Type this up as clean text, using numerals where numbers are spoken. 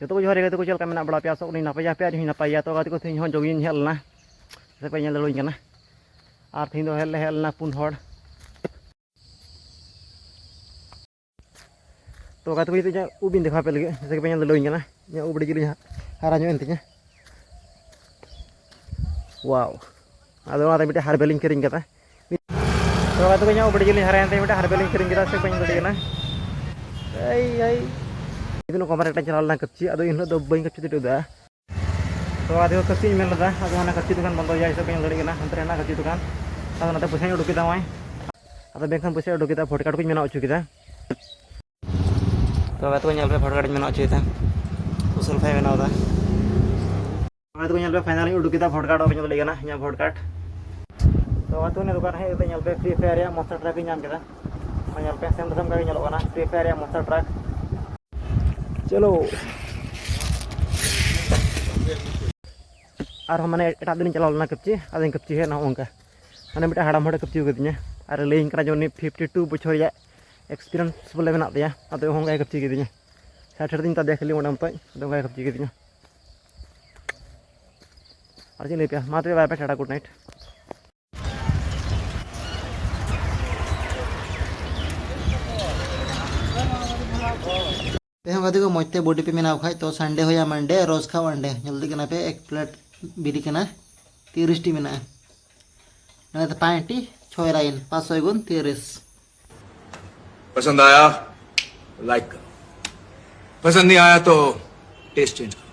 जो तो जोहार गए तो चलका मेना बड़ा पे आसोक नपाया पे आज नपाया तो गाती को थी जोगिन हेलना से पे लड़ोई कना और थी हेलना पुन हड़ तो गाती को जो उबिन देखा पे लगे से पे लड़ोई कना उबड़ी जिली हारा जो तीन वाव अदा मिट्टे हारबेलिंग किरिंग कता तो गाती को उबड़ी जिली हारा मिट्टे हारबेलिंग किरिंग कता से पे लड़ोई कना itu kemarin kita jalan kecil atau ini udah banyak kecil itu dah so ada kecil mana dah ada mana kecil itu kan bantu ya itu pengen lari kena antara anak kecil itu kan atau nanti pusingnya udah kita main atau bengkan pusingnya udah kita vote card pun mana ucu kita so itu nyampe vote card mana ucu kita usul file mana udah so itu nyampe finally udah kita vote card apa lari kena nyampe vote card so itu nih dukan itu nyampe free fire ya monster truck nyampe kita nyampe sem kali nyalok kena free fire ya monster truck चलो और हम eight दिन चलाना कपची आदि कपची है ना उनका मैंने मिट्टे हड़ाम हड़े कपची गदिया और लेकिन करा जो 52 बछर एक्सपीरियंस बोले मेना दिया अब होंगे कपची गदिया साठ दिन देख ली उड़म तो होंगे कपची गदिया और चलिए पे माते बाय बाय टाटा गुड नाइट हम गाती को मजते बॉडी पे मेना खाई तो संडे हो या मंडे रोज खा वनडे जल्दी करना पे एक प्लेट बिरी करना 30 टी मेना ना तो 5 टी 6 लाइन 500 गुण 30 पसंद आया लाइक करो, पसंद नहीं आया तो टेस्ट चेंज करो।